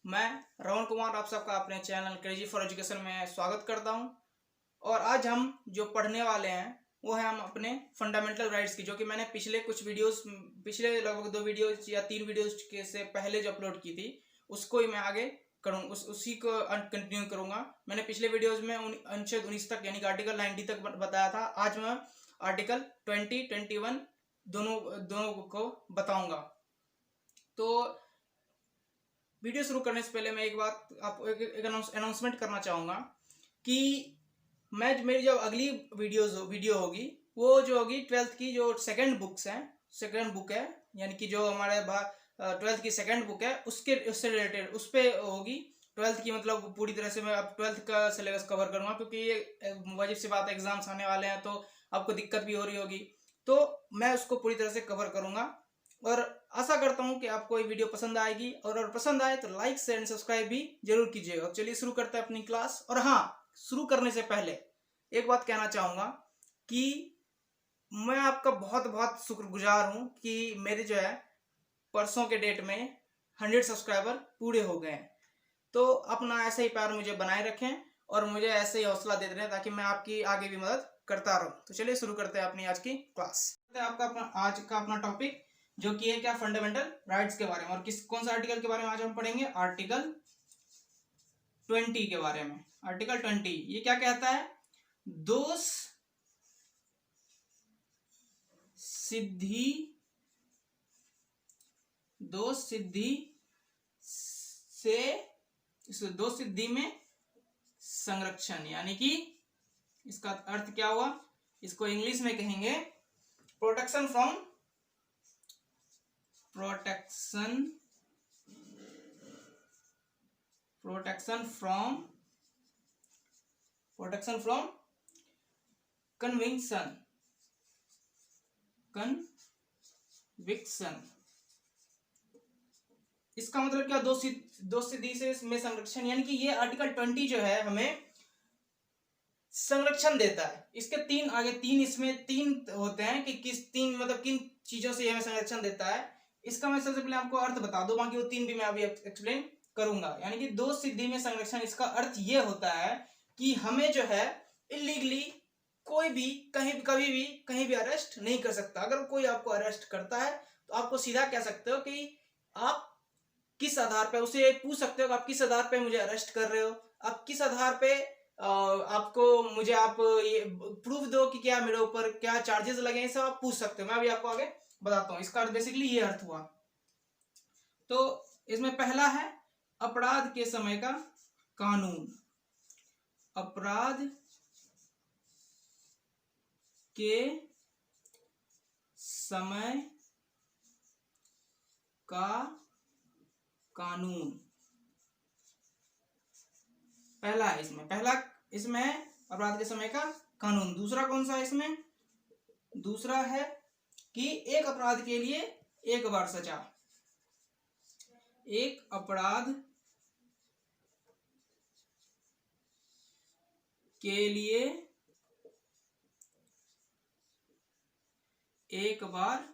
मैं रमन कुमार आप सबका अपने चैनल क्रेजी फॉर एजुकेशन में स्वागत करता हूं। और आज हम जो पढ़ने वाले हैं वो है हम अपने फंडामेंटल राइट्स की, जो कि मैंने पिछले लगभग 2 वीडियोस या 3 वीडियोस के से पहले जो अपलोड की थी उसको ही मैं आगे करूँगा, उसी को कंटिन्यू करूँगा। मैंने पिछले वीडियोस में अनुच्छेद 19 तक यानी कि आर्टिकल 90 तक बताया था। आज मैं आर्टिकल 20, 21 दोनों को बताऊँगा। तो वीडियो शुरू करने से पहले मैं एक बात आपको एक अनाउंसमेंट करना चाहूँगा कि मेरी जब अगली वीडियो होगी वो जो होगी 12th की जो सेकंड बुक है, यानी कि जो हमारे 12th की सेकंड बुक है उससे रिलेटेड उस पर होगी। 12th की मतलब पूरी तरह से मैं अब 12th का सिलेबस कवर करूँगा, क्योंकि ये वाजिब सी बात है, एग्जाम्स आने वाले हैं तो आपको दिक्कत भी हो रही होगी। तो मैं उसको पूरी तरह से कवर करूँगा और आशा करता हूं कि आपको ये वीडियो पसंद आएगी, और अगर पसंद आए तो लाइक शेयर एंड सब्सक्राइब भी जरूर कीजिएगा। चलिए शुरू करते हैं अपनी क्लास। और हाँ, शुरू करने से पहले एक बात कहना चाहूँगा कि मैं आपका बहुत बहुत शुक्रगुजार हूँ कि मेरे जो है परसों के डेट में 100 सब्सक्राइबर पूरे हो गए हैं। तो अपना ऐसे ही प्यार मुझे बनाए रखें और मुझे ऐसे ही हौसला देते रहें ताकि मैं आपकी आगे भी मदद करता रहूँ। तो चलिए शुरू करते हैं अपनी आज की क्लास। आज का अपना टॉपिक जो कि है क्या, फंडामेंटल राइट्स के बारे में। और कौन सा आर्टिकल के बारे में आज हम पढ़ेंगे? आर्टिकल 20 के बारे में। आर्टिकल 20 ये क्या कहता है? दोष सिद्धि में संरक्षण, यानी कि इसका अर्थ क्या हुआ? इसको इंग्लिश में कहेंगे प्रोटेक्शन फ्रॉम कन्विक्शन। इसका मतलब क्या? दोष सिद्धि से में संरक्षण, यानी कि ये आर्टिकल 20 जो है हमें संरक्षण देता है। इसके तीन होते हैं कि किन चीजों से हमें संरक्षण देता है। इसका मैं सबसे पहले आपको अर्थ बता दूं, बाकी वो 3 भी मैं अभी एक्सप्लेन करूंगा। यानी कि दोष सिद्धि में संरक्षण, इसका अर्थ ये होता है कि हमें जो है इलीगली कोई भी कभी भी कहीं भी अरेस्ट नहीं कर सकता। अगर कोई आपको अरेस्ट करता है तो आपको सीधा कह सकते हो कि आप किस आधार पे, उसे पूछ सकते हो कि आप किस आधार पे मुझे अरेस्ट कर रहे हो, आप किस आधार पे आपको मुझे आप ये प्रूफ दो कि क्या मेरे ऊपर क्या चार्जेस लगे हैं, सब आप पूछ सकते हो। मैं अभी आपको आगे बताता हूँ। इसका बेसिकली ये अर्थ हुआ। तो इसमें पहला है अपराध के समय का कानून। अपराध के समय का कानून पहला है इसमें अपराध के समय का कानून। दूसरा कौन सा है इसमें? दूसरा है कि एक अपराध के लिए एक बार सजा। एक अपराध के लिए एक बार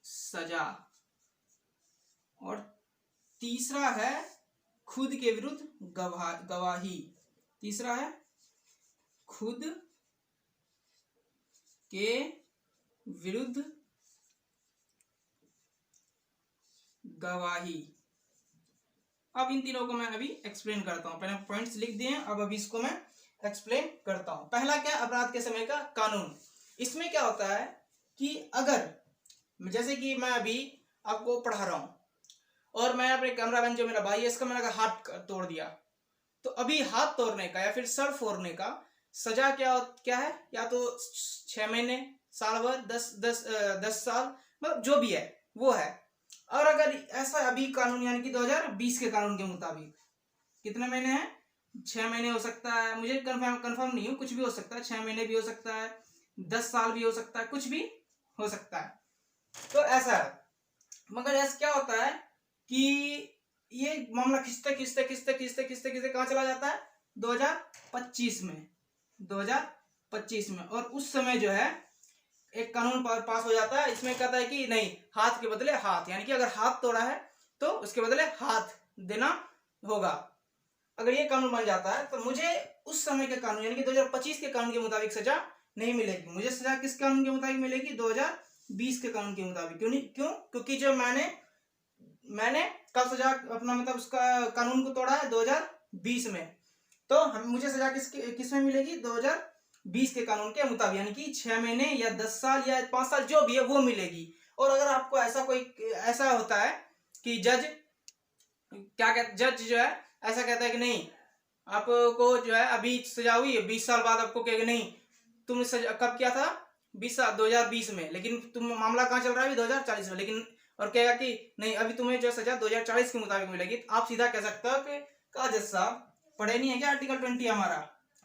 सजा। और तीसरा है खुद के विरुद्ध गवाही। तीसरा है खुद के विरुद्ध गवाही। अब इन तीनों को मैं अभी एक्सप्लेन करता हूं। पहले पॉइंट्स लिख दिए हैं, अब अभी इसको मैं एक्सप्लेन करता हूं। पहला क्या? अपराध के समय का कानून। इसमें क्या होता है कि अगर जैसे कि मैं अभी आपको पढ़ा रहा हूं और मैं अपने कैमरामैन जो मेरा भाई है इसका मैंने हाथ तोड़ दिया, तो अभी हाथ तोड़ने का या फिर सर फोड़ने का सजा क्या है? या तो 6 महीने, साल भर, 10 साल, मतलब जो भी है वो है। और अगर ऐसा अभी कानून यानी कि 2020 के कानून के मुताबिक कितने महीने हैं? 6 महीने हो सकता है, मुझे कंफर्म नहीं हूं, कुछ भी हो सकता है। 6 महीने भी हो सकता है, 10 साल भी हो सकता है, कुछ भी हो सकता है। तो ऐसा है। मगर ऐसा क्या होता है कि ये मामला खिंचते कहां चला जाता है? 2025 में। और उस समय जो है एक कानून पास हो जाता है, इसमें कहता है कि नहीं, हाथ के बदले हाथ, यानी कि अगर हाथ तोड़ा है तो उसके बदले हाथ देना होगा। अगर ये कानून बन जाता है तो मुझे उस समय के कानून यानी कि 2025 के कानून के मुताबिक सजा नहीं मिलेगी। मुझे सजा किस कानून के मुताबिक मिलेगी? 2020 के कानून के मुताबिक। क्यों नहीं? क्यों? क्योंकि जो मैंने कब सजा अपना मतलब उसका कानून को तोड़ा है? 2020 में। तो मुझे सजा किस में मिलेगी? 2020 के कानून के मुताबिक, यानी कि 6 महीने या 10 साल या 5 साल जो भी है वो मिलेगी। और अगर आपको ऐसा होता है कि जज जो है ऐसा कहता है कि नहीं, आपको जो है अभी सजा हुई है, 20 साल बाद आपको कहेगा नहीं तुमने सजा कब किया था? 2020 में, लेकिन तुम मामला कहाँ चल रहा है? अभी 2040 में। लेकिन और कहेगा कि नहीं, अभी तुम्हें जो सजा 2040 के मुताबिक मिलेगी। तो आप सीधा कह सकते हो कि जज साहब पढ़े नहीं है क्या? आर्टिकल 20 हमारा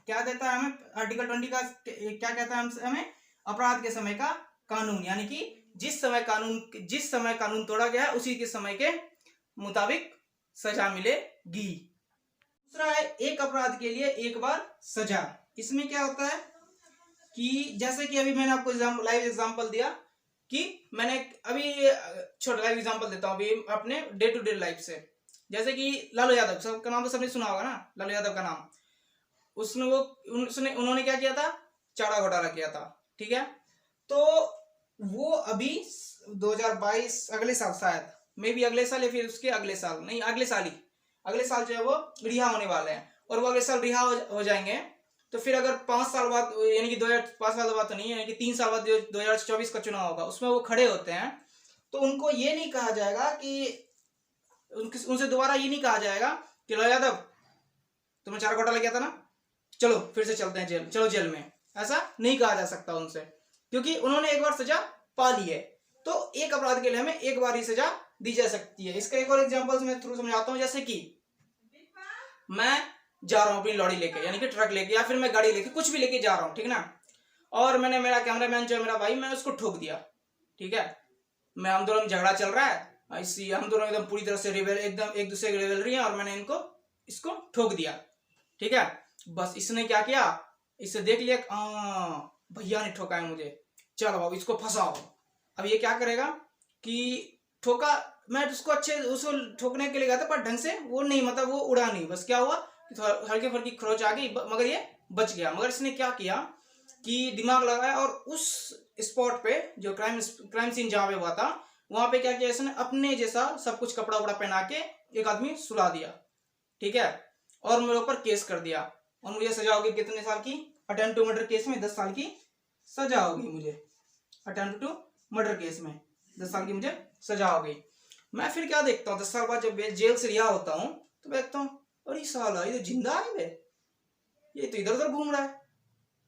क्या देता है हमें? आर्टिकल 20 का क्या कहता है हमें? अपराध के समय का कानून, यानी कि जिस समय कानून तोड़ा गया है उसी के समय के मुताबिक सजा मिलेगी। दूसरा है एक अपराध के लिए एक बार सजा। इसमें क्या होता है कि जैसे कि अभी मैंने आपको लाइव एग्जांपल दिया कि मैंने अभी छोटा लाइव एग्जांपल देता हूं अभी अपने डे टू डे लाइफ से। जैसे कि लालू यादव, सबका नाम तो सबने सुना होगा ना, लालू यादव का नाम। उन्होंने क्या किया था? चारा घोटाला किया था, ठीक है। तो वो अभी 2022 अगले साल, शायद मे भी अगले साल या फिर उसके अगले साल, नहीं अगले साल जो है वो रिहा होने वाले हैं। और वो अगले साल रिहा हो जाएंगे। तो फिर अगर 5 साल बाद, यानी कि 5 साल बाद तो नहीं, यानी कि 3 साल बाद 2024 का चुनाव होगा, उसमें वो खड़े होते हैं, तो उनको ये नहीं कहा जाएगा कि उनसे दोबारा ये नहीं कहा जाएगा कि लालू यादव तुमने चारा घोटाला किया था ना, चलो फिर से चलते हैं जेल, चलो जेल में। ऐसा नहीं कहा जा सकता उनसे, क्योंकि उन्होंने एक बार सजा पा ली है। तो एक अपराध के लिए हमें एक बार ही सजा दी जा सकती है। इसका एक और एग्जांपल मैं थ्रू समझाता हूं। जैसे कि मैं जा रहा हूं अपनी लॉरी लेके, यानी कि ट्रक लेके या फिर मैं गाड़ी लेके, कुछ भी लेके जा रहा हूं, ठीक ना। और मैंने मेरा कैमरामैन जो है मेरा भाई, मैं उसको ठोक दिया, ठीक है। हम दोनों में झगड़ा चल रहा है, ऐसी हम दोनों एकदम पूरी तरह से एकदम एक दूसरे की रिवेलरी है, और मैंने इसको ठोक दिया, ठीक है। बस इसने क्या किया? इसे देख लिया, भैया ने ठोका है मुझे, चलो बाबू इसको फंसाओ। अब ये क्या करेगा कि ठोका, मैं उसको ठोकने के लिए गया था, पर ढंग से वो नहीं, मतलब वो उड़ा नहीं। बस क्या हुआ कि हल्की फुल्की खरोच आ गई, मगर ये बच गया। मगर इसने क्या किया कि दिमाग लगाया, और उस स्पॉट पे जो क्राइम सीन जहां पे हुआ था, वहां पे क्या किया इसने? अपने जैसा सब कुछ कपड़ा वपड़ा पहना के एक आदमी सुला दिया, ठीक है। और मेरे ऊपर केस कर दिया, और मुझे सजा होगी कितने साल की? अटेम्प्ट टू मर्डर केस में 10 साल की सजा होगी मुझे। अटेम्प्ट टू मर्डर केस में 10 साल की मुझे सजा हो गई। मैं फिर क्या देखता हूँ, 10 साल बाद जब जेल से रिहा होता हूँ, तो देखता हूँ अरे साला ये तो जिंदा है, ये तो इधर उधर घूम रहा है,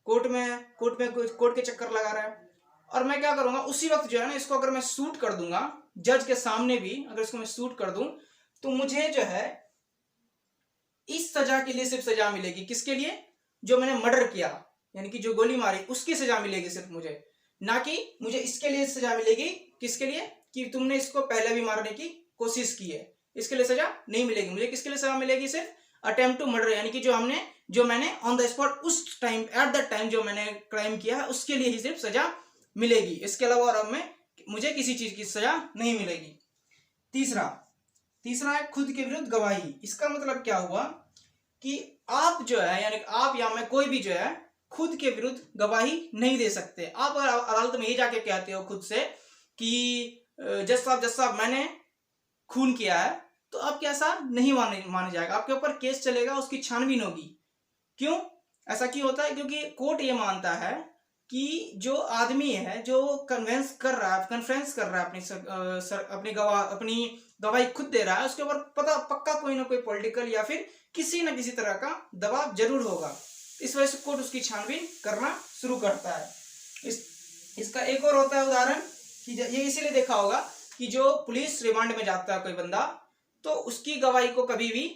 कोर्ट के चक्कर लगा रहा है। और मैं क्या करूंगा उसी वक्त जो है ना, इसको अगर मैं शूट कर दूंगा जज के सामने भी, अगर इसको मैं शूट कर दूं, तो मुझे जो है इस सजा के लिए सिर्फ सजा मिलेगी। किसके लिए? जो मैंने मर्डर किया, यानी कि जो गोली मारी, उसकी सजा मिलेगी सिर्फ मुझे, ना कि मुझे इसके लिए सजा मिलेगी। किसके लिए? कि तुमने इसको पहले भी मारने की कोशिश की है, इसके लिए सजा नहीं मिलेगी मुझे। किसके लिए सजा मिलेगी? सिर्फ अटेम्प्ट टू मर्डर, यानी कि जो मैंने ऑन द स्पॉट उस टाइम, एट दैट टाइम जो मैंने क्राइम किया है, उसके लिए ही सिर्फ सजा मिलेगी। इसके अलावा और मुझे किसी चीज की सजा नहीं मिलेगी। तीसरा है खुद के विरुद्ध गवाही। इसका मतलब क्या हुआ कि आप जो है, यानी आप या मैं, कोई भी जो है, खुद के विरुद्ध गवाही नहीं दे सकते। आप अदालत में ये जाके कहते हो खुद से कि जज साहब मैंने खून किया है, तो आपके ऐसा नहीं माने जाएगा, आपके ऊपर केस चलेगा, उसकी छानबीन होगी। क्यों ऐसा क्यों होता है? क्योंकि कोर्ट ये मानता है कि जो आदमी है जो कन्फ्रेंस कर रहा है अपनी गवाही खुद दे रहा है, उसके ऊपर पक्का कोई ना कोई पॉलिटिकल या फिर किसी न किसी तरह का दबाव जरूर होगा। इस वजह से कोर्ट उसकी छानबीन करना शुरू करता है। इसका एक और होता है उदाहरण कि ये इसीलिए देखा होगा कि जो पुलिस रिमांड में जाता है कोई बंदा, तो उसकी गवाही को कभी भी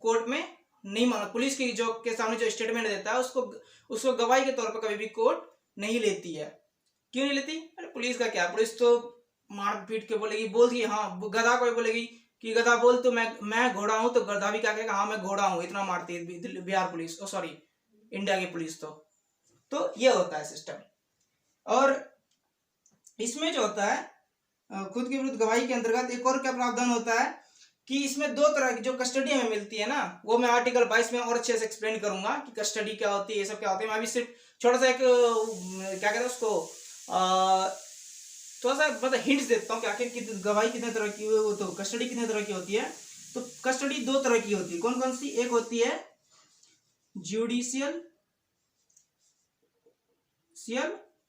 कोर्ट में नहीं माना। पुलिस की जो के सामने जो स्टेटमेंट देता है उसको गवाही के तौर पर कभी भी कोर्ट नहीं लेती है। क्यों नहीं लेती? अरे पुलिस का क्या, पुलिस तो मार पीट के बोलेगी, बोलती है, हाँ गधा को बोलेगी कि गधा बोल, तो मैं घोड़ा हूं, तो गधा भी क्या कहेगा, हाँ मैं घोड़ा हूं, इतना मारती है बिहार पुलिस, सॉरी इंडिया की पुलिस। तो ये होता है सिस्टम। और इसमें जो होता है खुद के विरुद्ध गवाही के अंतर्गत एक और क्या प्रावधान होता है कि इसमें दो तरह की जो कस्टडी हमें मिलती है ना, वो मैं आर्टिकल 22 में और अच्छे से एक्सप्लेन करूंगा कि कस्टडी क्या होती है, ये सब क्या होती है। मैं अभी सिर्फ छोटा सा एक क्या कहते हैं उसको थोड़ा सा मतलब हिंट्स देता हूँ कि आखिर गवाही कितने तरह की, वो तो कस्टडी कितने तरह की होती है। तो कस्टडी दो तरह की होती है। कौन कौन सी? एक होती है ज्यूडिशियल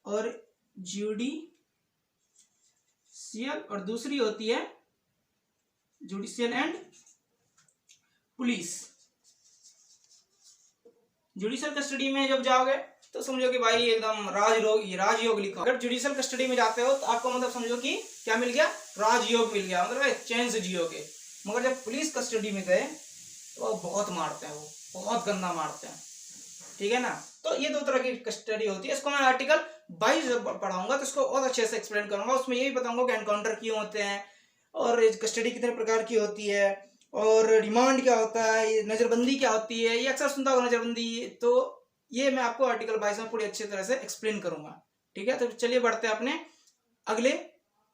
और जुडिशियल, और दूसरी होती है judicial and police. Judicial custody में जब जाओगे तो समझो कि भाई एकदम राजयोग लिखा। अगर जुडिशियल कस्टडी में जाते हो तो आपको मतलब समझो कि क्या मिल गया? राजयोग मिल गया, मतलब चैन से जियोगे। मगर जब पुलिस कस्टडी में गए तो बहुत मारते हैं, वो बहुत गंदा मारते हैं, ठीक है ना। तो ये दो तरह की कस्टडी होती है। इसको मैं आर्टिकल 22 पढ़ाऊंगा तो इसको और अच्छे से एक्सप्लेन करूंगा। उसमें ये भी बताऊंगा कि एनकाउंटर क्यों होते हैं और कस्टडी कितने प्रकार की होती है और रिमांड क्या होता है, नजरबंदी क्या होती है, ये अक्सर सुनता होगा नजरबंदी। तो ये मैं आपको आर्टिकल 22 में पूरी अच्छी तरह से एक्सप्लेन करूंगा, ठीक है। तो चलिए बढ़ते हैं अपने अगले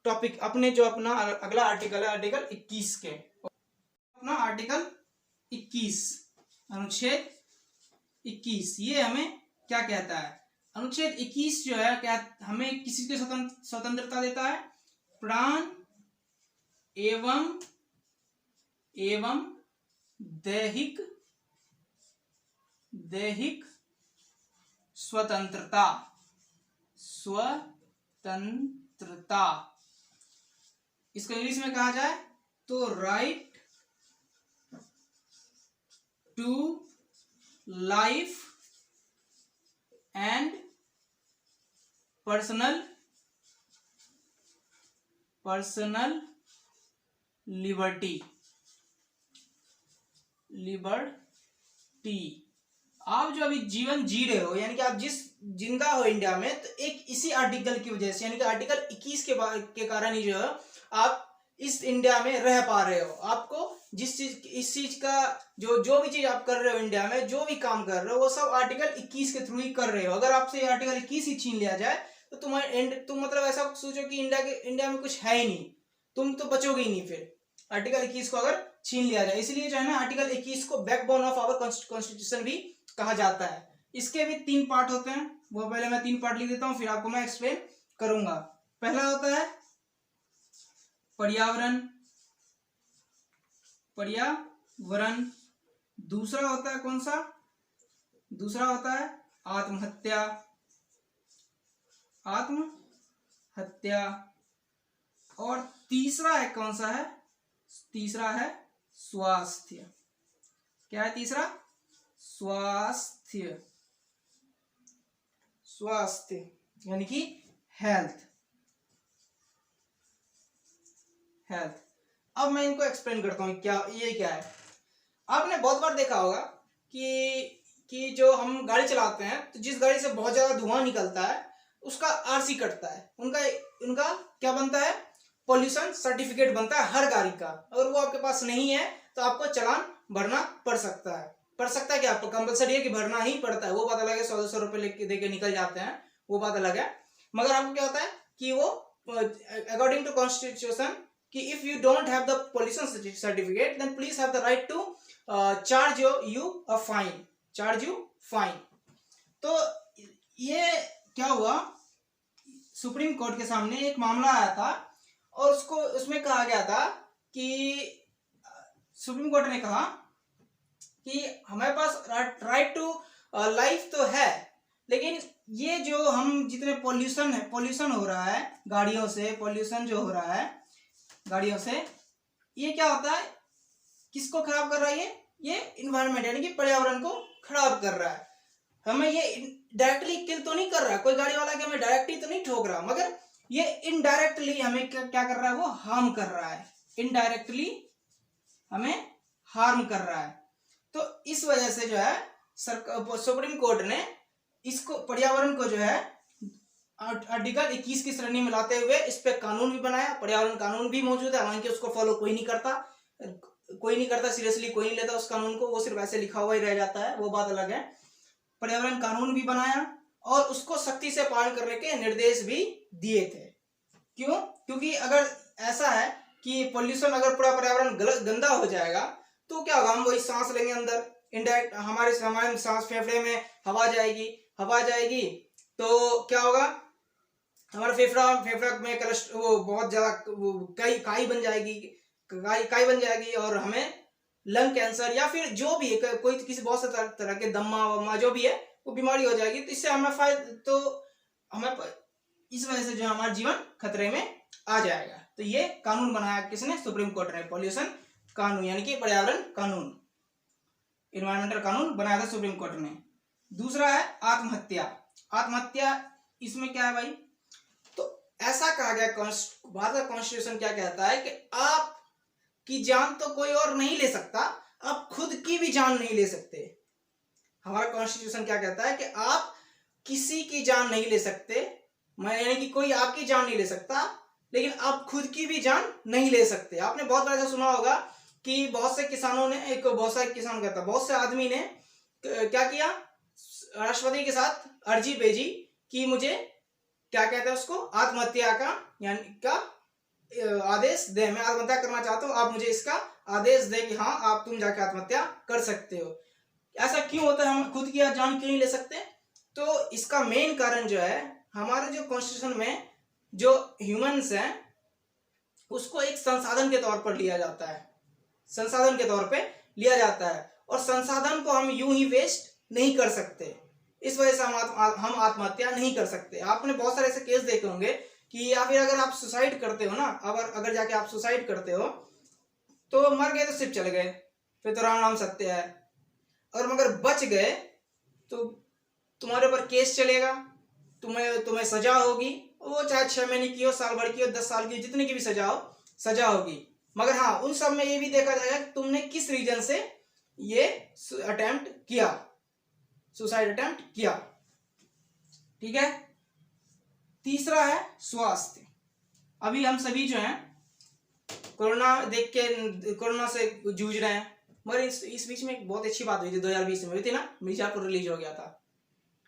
टॉपिक, अपने जो अपना अगला आर्टिकल है आर्टिकल 21 के। अपना आर्टिकल 21 अनुच्छेद 21 ये हमें क्या कहता है? अनुच्छेद 21 जो है क्या हमें किसी की स्वतंत्रता देता है? प्राण एवं दैहिक स्वतंत्रता इसको इंग्लिश में कहा जाए तो right to life and personal liberty. आप जो अभी जीवन जी रहे हो, यानी कि आप जिंदा हो इंडिया में, तो एक इसी आर्टिकल की वजह से, यानी कि आर्टिकल 21 के कारण ही जो है आप इस इंडिया में रह पा रहे हो। आपको इस चीज का जो भी चीज आप कर रहे हो इंडिया में, जो भी काम कर रहे हो, वो सब आर्टिकल 21 के थ्रू ही कर रहे हो। अगर आपसे आर्टिकल 21 ही छीन लिया जाए तो तुम मतलब ऐसा सोचो कि इंडिया में कुछ है ही नहीं, तुम तो बचोगे ही नहीं फिर, आर्टिकल 21 को अगर छीन लिया जाए। इसलिए जो है ना आर्टिकल 21 को बैकबोन ऑफ आवर कॉन्स्टिट्यूशन भी कहा जाता है। इसके भी 3 पार्ट होते हैं, वो पहले मैं 3 पार्ट लिख देता हूं, फिर आपको मैं एक्सप्लेन करूंगा। पहला होता है पर्यावरण। दूसरा होता है कौन सा? दूसरा होता है आत्महत्या। और तीसरा है कौन सा है? तीसरा है स्वास्थ्य। क्या है तीसरा? स्वास्थ्य यानी कि हेल्थ। अब मैं इनको एक्सप्लेन करता हूँ ये क्या है। आपने बहुत बार देखा होगा कि जो हम गाड़ी चलाते हैं तो जिस गाड़ी से बहुत ज्यादा धुआं निकलता है उसका आरसी कटता है, उनका क्या बनता है? पॉल्यूशन सर्टिफिकेट बनता है हर गाड़ी का। अगर वो आपके पास नहीं है तो आपको चालान भरना पड़ सकता है। क्या आपको कंपलसरी है कि भरना ही पड़ता है, वो बात अलग है। 100-200 रुपए दे के निकल जाते हैं, वो बात अलग है। मगर आपको क्या होता है कि वो अकॉर्डिंग टू कॉन्स्टिट्यूशन कि if you don't have the pollution certificate then police have the right to charge you fine. तो ये क्या हुआ, सुप्रीम कोर्ट के सामने एक मामला आया था और उसमें कहा गया था कि सुप्रीम कोर्ट ने कहा कि हमारे पास राइट टू लाइफ तो है, लेकिन ये जो हम जितने पॉल्यूशन हो रहा है गाड़ियों से, पॉल्यूशन जो हो रहा है गाड़ियों से, ये क्या होता है? किसको खराब कर रहा है? ये इन्वायरमेंट यानी कि पर्यावरण को खराब कर रहा है। हमें ये डायरेक्टली किल तो नहीं कर रहा, कोई गाड़ी वाला के हमें डायरेक्टली तो नहीं ठोक रहा, मगर ये इनडायरेक्टली हमें क्या कर रहा है? वो हार्म कर रहा है, इनडायरेक्टली हमें हार्म कर रहा है। तो इस वजह से जो है सुप्रीम कोर्ट ने इसको, पर्यावरण को जो है आर्टिकल 21 की श्रेणी में लाते हुए इस पे कानून भी बनाया। पर्यावरण कानून भी मौजूद है, हालांकि उसको फॉलो कोई नहीं करता, सीरियसली कोई नहीं लेता उस कानून को, वो सिर्फ ऐसे लिखा हुआ ही रह जाता है, वो बात अलग है। पर्यावरण कानून भी बनाया और उसको सख्ती से पालन करने के निर्देश भी दिए थे, क्यों? क्योंकि अगर ऐसा है कि पोल्यूशन, अगर पूरा पर्यावरण गंदा हो जाएगा तो क्या होगा, हम वही सांस लेंगे अंदर, इनडायरेक्ट हमारे सांस, फेफड़े में हवा जाएगी तो क्या होगा, हमारा फेफड़ा में वो बहुत ज्यादा काई बन जाएगी और हमें लंग कैंसर या फिर जो भी है, कोई किसी बहुत से तरह के दम्मा वम्मा जो भी है वो बीमारी हो जाएगी। तो इससे हमें हमें इस वजह से जो हमारा जीवन खतरे में आ जाएगा। तो ये कानून बनाया किसने? सुप्रीम कोर्ट ने। पॉल्यूशन कानून यानी कि पर्यावरण कानून, इन्वायरमेंटल कानून बनाया था सुप्रीम कोर्ट ने। दूसरा है आत्महत्या। आत्महत्या इसमें क्या है भाई, तो ऐसा कहा गया, भारत का कॉन्स्टिट्यूशन क्या कहता है कि आप की जान तो कोई और नहीं ले सकता, आप खुद की भी जान नहीं ले सकते। हमारा कॉन्स्टिट्यूशन क्या कहता है कि आप किसी की जान नहीं ले सकते, यानी कि कोई आपकी जान नहीं ले सकता, लेकिन आप खुद की भी जान नहीं ले सकते। आपने बहुत बार ऐसा सुना होगा कि बहुत से आदमी ने क्या किया, राष्ट्रपति के साथ अर्जी भेजी कि मुझे क्या कहते हैं उसको, आत्महत्या का यानी का आदेश दे, मैं आत्महत्या करना चाहता हूं, आप मुझे इसका आदेश दे कि हाँ तुम जाके आत्महत्या कर सकते हो। ऐसा क्यों होता है, हम खुद की जान क्यों नहीं ले सकते? तो इसका मेन कारण जो है, हमारे जो कॉन्स्टिट्यूशन में जो ह्यूमंस हैं उसको एक संसाधन के तौर पर लिया जाता है, संसाधन के तौर पे लिया जाता है, और संसाधन को हम यूं ही वेस्ट नहीं कर सकते। इस वजह से हम आत्महत्या नहीं कर सकते। आपने बहुत सारे ऐसे केस देखे होंगे कि या फिर अगर आप सुसाइड करते हो ना, अगर जाके आप सुसाइड करते हो तो मर गए तो सिर्फ चले गए, फिर तो राम नाम सत्य है, और मगर बच गए तो तुम्हारे ऊपर केस चलेगा, तुम्हें सजा होगी, वो चाहे 6 महीने की हो, साल भर की हो, 10 साल की, जितनी की भी सजा हो, सजा होगी। मगर हाँ, उन सब में ये भी देखा जाएगा कि तुमने किस रीजन से ये अटेम्प्ट किया, सुसाइड अटेम्प्ट किया। ठीक है। तीसरा है स्वास्थ्य। अभी हम सभी जो हैं कोरोना से जूझ रहे हैं, मगर इस बीच में एक बहुत अच्छी बात हुई थी, 2020 में हुई थी ना, मिर्जापुर रिलीज हो गया था,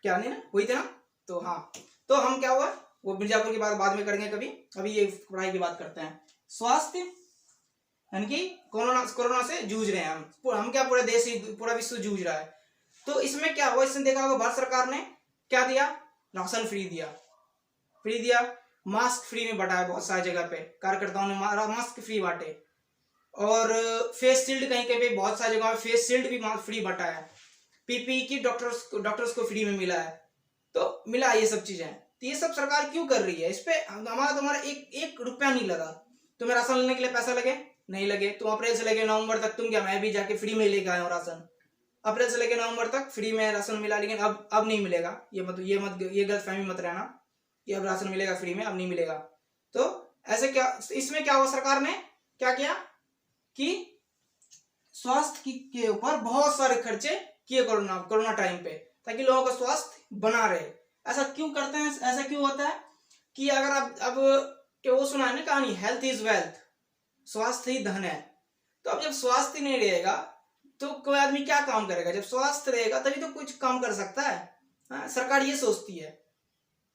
क्या नहीं ना हुई थी ना? तो हाँ, तो हम क्या हुआ, वो मिर्जापुर की बात बाद में करेंगे कभी, अभी ये पढ़ाई की बात करते हैं। स्वास्थ्य यानी कि कोरोना से जूझ रहे हैं हम क्या, पूरा देश ही, पूरा विश्व जूझ रहा है। तो इसमें क्या हुआ, इसमें देखा होगा भारत सरकार ने क्या दिया, राशन फ्री दिया, मास्क फ्री में बंटा है, बहुत सारी जगह पे कार्यकर्ताओं ने मास्क फ्री बांटे, और फेस शील्ड कहीं पे बहुत सारी जगह फेस शील्ड भी फ्री बंटा है, पीपीई की डॉक्टर्स को फ्री में मिला है, तो मिला ये सब चीजें। तो ये सब सरकार क्यों कर रही है? इस पे तुम्हारा एक रुपया नहीं लगा। तुम्हें राशन लेने के लिए पैसा लगे? नहीं लगे। तुम अप्रैल से लेके नवंबर तक तुम क्या, मैं भी जाके फ्री में लेके आया हूँ राशन, अप्रैल से लेकर नवंबर तक फ्री में राशन मिला, लेकिन अब नहीं मिलेगा। ये गलतफहमी मत रहना कि अब राशन मिलेगा फ्री में, अब नहीं मिलेगा। तो ऐसे क्या, इसमें क्या हुआ, सरकार ने क्या किया कि स्वास्थ्य के ऊपर बहुत सारे खर्चे किए कोरोना टाइम पे, ताकि लोगों का स्वास्थ्य बना रहे। ऐसा क्यों करते हैं, ऐसा क्यों होता है कि अगर आप अब वो सुना है ना कहानी, हेल्थ इज वेल्थ, स्वास्थ्य ही धन है। तो अब जब स्वास्थ्य नहीं रहेगा तो कोई आदमी क्या काम करेगा? जब स्वास्थ्य रहेगा तभी तो कुछ काम कर सकता है। हाँ, सरकार ये सोचती है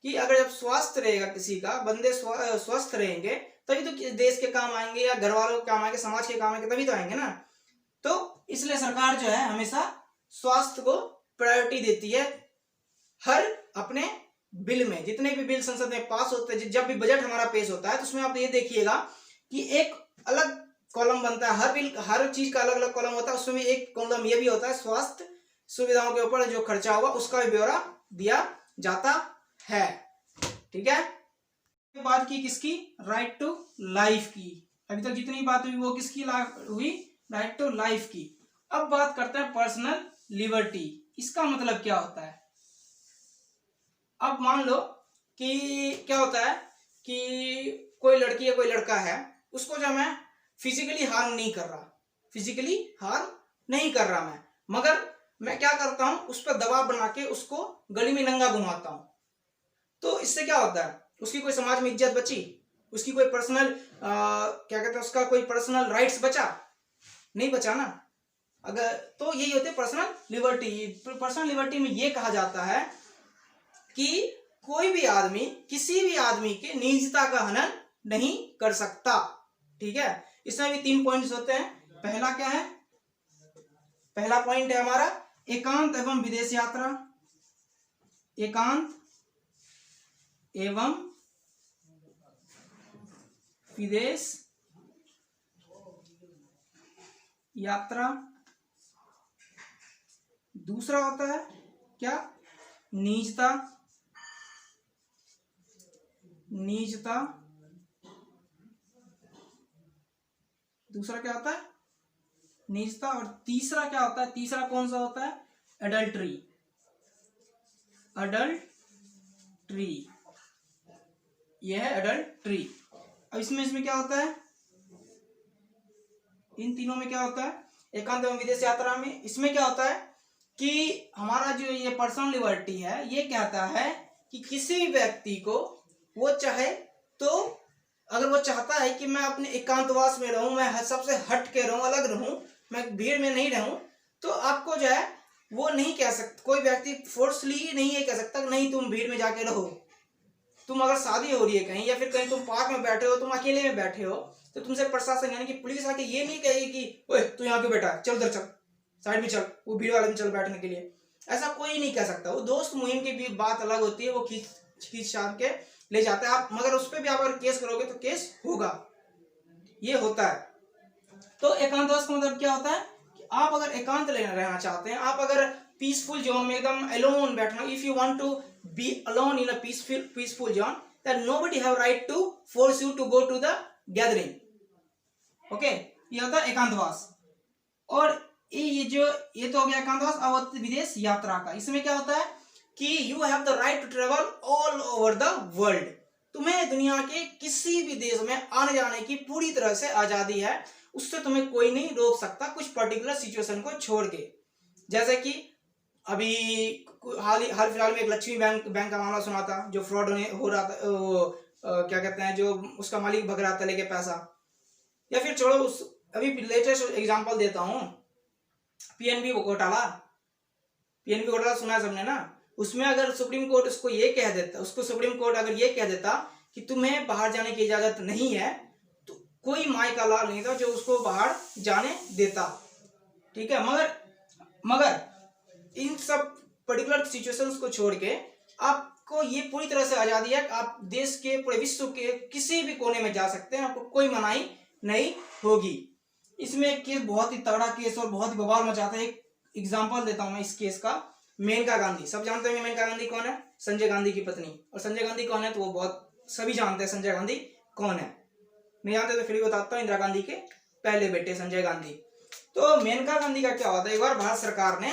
कि अगर जब स्वास्थ्य रहेगा किसी का, बंदे स्वस्थ रहेंगे तभी तो देश के काम आएंगे, या घर वालों के काम आएंगे, समाज के काम आएंगे, तभी तो आएंगे ना। तो इसलिए सरकार जो है हमेशा स्वास्थ्य को प्रायोरिटी देती है। हर अपने बिल में, जितने भी बिल संसद में पास होते हैं, जब भी बजट हमारा पेश होता है, तो उसमें आप ये देखिएगा कि एक अलग कॉलम बनता है, हर बिल, हर चीज का अलग अलग कॉलम होता है, उसमें एक कॉलम ये भी होता है, स्वास्थ्य सुविधाओं के ऊपर जो खर्चा होगा उसका भी ब्यौरा दिया जाता है। ठीक है। बात की किसकी? राइट टू लाइफ की। अभी तक जितनी बात हुई वो किसकी हुई? राइट टू लाइफ की। अब बात करते हैं पर्सनल लिबर्टी। इसका मतलब क्या होता है? अब मान लो कि क्या होता है कि कोई लड़की या कोई लड़का है, उसको जब मैं फिजिकली हार्म नहीं कर रहा मैं, मगर मैं क्या करता हूं, उस पर दबाव बना के उसको गली में नंगा घुमाता हूं, तो इससे क्या होता है? उसकी कोई समाज में इज्जत बची? उसकी कोई पर्सनल क्या कहते हैं, उसका कोई पर्सनल राइट्स बचा? नहीं बचा ना। अगर तो यही होते पर्सनल लिबर्टी। पर्सनल लिबर्टी में यह कहा जाता है कि कोई भी आदमी किसी भी आदमी के निजता का हनन नहीं कर सकता। ठीक है, इसमें भी 3 पॉइंट्स होते हैं। पहला क्या है, पहला पॉइंट है हमारा एकांत एवं विदेश यात्रा। एकांत एवं विदेश यात्रा। दूसरा होता है क्या, निजता। निजता। दूसरा क्या होता है, निजता। और तीसरा क्या होता है, तीसरा कौन सा होता है, एडल्ट्री। एडल्ट्री, यह है एडल्ट्री। अब इसमें क्या होता है, इन तीनों में क्या होता है, एकांत एवं विदेश यात्रा में इसमें क्या होता है कि हमारा जो ये पर्सनल लिबर्टी है, ये कहता है कि किसी व्यक्ति को वो चाहे तो, अगर वो चाहता है कि मैं अपने एकांतवास में रहूं, मैं सबसे हट के रहूं, अलग रहूं, मैं भीड़ में नहीं रहूं, तो आपको जो है वो नहीं कह सकता, कोई व्यक्ति फोर्सली नहीं ये कह सकता नहीं तुम भीड़ में जाके रहो। तुम अगर शादी हो रही है कहीं, या फिर कहीं तुम पार्क में बैठे हो, तुम अकेले में बैठे हो, तो तुमसे प्रशासन यानी कि पुलिस आके ये नहीं कहेगी कि ओए तू यहाँ क्यों बैठा, चल उधर चल, साइड में चल, वो भीड़ वाले में चल बैठने के लिए। ऐसा कोई नहीं कह सकता। वो दोस्त मुहिम की भी बात अलग होती है, वो खींच छाप के ले जाते हैं आप, मगर उस पर भी आप अगर केस करोगे तो केस होगा, ये होता है। तो एकांतवास का मतलब क्या होता है कि आप अगर एकांत रहना चाहते हैं, आप अगर पीसफुल जोन में एकदम अलोन बैठना, if you want to be alone in a peaceful zone, then nobody have right to force you to go to the gathering. Okay, ये होता है एकांतवास। और ये तो हो गया एकांतवास। अब विदेश यात्रा का, इसमें क्या होता है कि you have the right to travel all over the world. तुम्हें दुनिया के किसी भी देश में आने जाने की पूरी तरह से आजादी है, उससे तुम्हें कोई नहीं रोक सकता, कुछ पर्टिकुलर सिचुएशन को छोड़ के। जैसे कि अभी हाल फिलहाल में एक लक्ष्मी बैंक का मामला सुना था, जो फ्रॉड हो रहा था, क्या कहते हैं, जो उसका मालिक भग रहा था लेके पैसा। या फिर छोड़ो, उस अभी लेटेस्ट एग्जांपल देता हूँ, पीएनबी घोटाला। पीएनबी घोटाला सुना है सबने ना। उसमें अगर सुप्रीम कोर्ट उसको ये कह देता, उसको सुप्रीम कोर्ट अगर ये कह देता कि तुम्हें बाहर जाने की इजाजत नहीं है, तो कोई माई का लाल नहीं था जो उसको बाहर जाने देता। ठीक है, मगर इन सब पर्टिकुलर सिचुएशंस को छोड़ के आपको ये पूरी तरह से आजादी है, आप देश के पूरे विश्व के किसी भी कोने में जा सकते हैं, आपको कोई मनाही नहीं होगी। इसमें एक केस, बहुत ही तगड़ा केस और बहुत ही बवाल मचाता है। एक एग्जांपल देता हूं मैं इस केस का। मेनका गांधी, सब जानते हैं मेनका गांधी कौन है, संजय गांधी की पत्नी। और संजय गांधी कौन है तो वो बहुत सभी जानते हैं संजय गांधी कौन है। नहीं जानते तो फिर भी बताता हूँ, इंदिरा गांधी के पहले बेटे संजय गांधी। तो मेनका गांधी का क्या हुआ था, एक बार भारत सरकार ने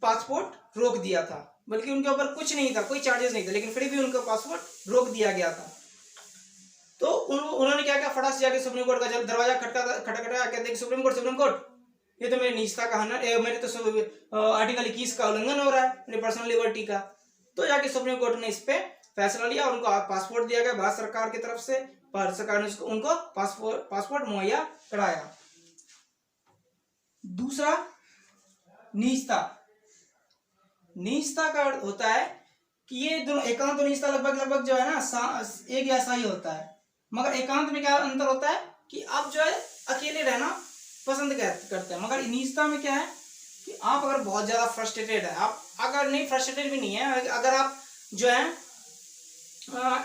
पासपोर्ट रोक दिया था, बल्कि उनके ऊपर कुछ नहीं था, कोई चार्जेस नहीं थे, लेकिन फिर भी उनका पासपोर्ट रोक दिया गया था। तो उन्होंने क्या किया, फटाक से जाके सुप्रीम कोर्ट का जब दरवाजा खटखटाया, कहते हैं सुप्रीम कोर्ट, ये तो मेरी निजता का है, मेरे तो आर्टिकल 21 का उल्लंघन हो रहा है, मेरी पर्सनल लिबर्टी का। तो जाके सुप्रीम कोर्ट ने इस पे फैसला लिया और उनको पासपोर्ट दिया गया भारत सरकार की तरफ से। भारत सरकार ने उनको पासपोर्ट मुहैया कराया। दूसरा, निजता का होता है कि ये दोनों, एकांत और निजता लगभग जो है ना एक जैसा ही होता है, मगर एकांत में क्या अंतर होता है कि आप जो है अकेले रहना पसंद करते हैं, मगर निजता में क्या है कि आप अगर बहुत ज्यादा फ्रस्ट्रेटेड है, आप अगर नहीं, फ्रस्ट्रेटेड भी नहीं है, अगर आप जो है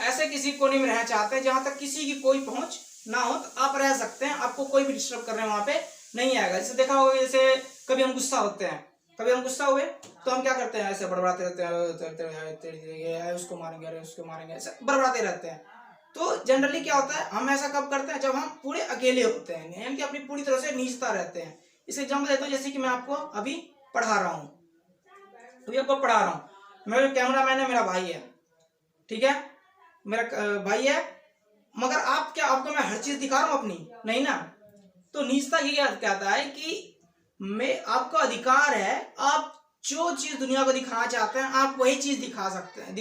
ऐसे किसी कोने में रहना चाहते हैं जहां तक किसी की कोई पहुंच ना हो, तो आप रह सकते हैं, आपको कोई भी डिस्टर्ब करने वहां पे नहीं आएगा। जैसे देखा होगा, जैसे कभी हम गुस्सा होते हैं, कभी हम गुस्सा हुए तो हम क्या करते हैं, ऐसे बड़बड़ाते रहते हैं, उसको मारेंगे, अरे उसको मारेंगे, ऐसे बड़बड़ाते रहते हैं। तो जनरली क्या होता है, हम ऐसा कब करते हैं, जब हम पूरे अकेले होते हैं, यानी कि अपनी पूरी तरह से निजता रहते हैं। इस एग्जाम्पल देता हूँ, जैसे कि मैं आपको अभी पढ़ा रहा हूँ, मेरा कैमरामैन है, मेरा भाई है, ठीक है, मेरा भाई है, मगर आपको मैं हर चीज दिखा रहा हूँ अपनी, नहीं ना। तो निजता ये कहता है कि आपको अधिकार है, आप जो चीज दुनिया को दिखाना चाहते हैं, आप वही चीज दिखा सकते हैं,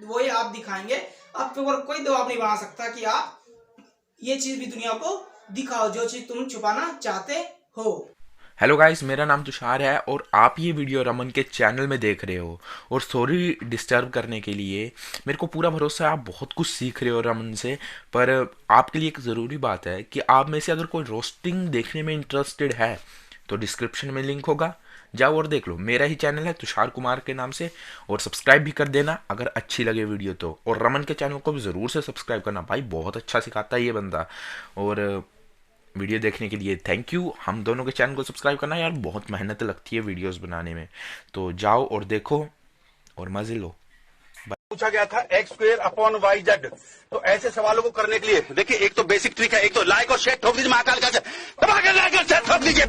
वही आप दिखाएंगे। आपके ऊपर कोई दबाव नहीं बना सकता कि आप ये चीज भी दुनिया को दिखाओ, जो चीज तुम छुपाना चाहते हो। हेलो गाइस, मेरा नाम तुषार है और आप ये वीडियो रमन के चैनल में देख रहे हो। और सॉरी डिस्टर्ब करने के लिए। मेरे को पूरा भरोसा है आप बहुत कुछ सीख रहे हो रमन से। पर आपके लिए एक ज़रूरी बात है कि आप में से अगर कोई रोस्टिंग देखने में इंटरेस्टेड है तो डिस्क्रिप्शन में लिंक होगा, जाओ और देख लो। मेरा ही चैनल है तुषार कुमार के नाम से, और सब्सक्राइब भी कर देना अगर अच्छी लगे वीडियो तो। और रमन के चैनल को भी ज़रूर से सब्सक्राइब करना, भाई बहुत अच्छा सिखाता है ये बंदा। और वीडियो देखने के लिए थैंक यू। हम दोनों के चैनल को सब्सक्राइब करना यार, बहुत मेहनत लगती है वीडियोस बनाने में। तो जाओ और देखो और मजे लो। पूछा गया था X square upon Y Z. तो ऐसे सवालों को करने के लिए देखिए, एक तो बेसिक ट्रिक है, एक तो लाइक और शेयर ठोक दीजिए, महाकाल का दबा के लाइक और शेयर ठोक दीजिए।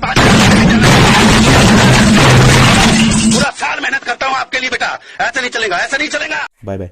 पूरा साल मेहनत करता हूँ आपके लिए बेटा, ऐसा नहीं चलेगा, ऐसा नहीं चलेगा। Bye bye.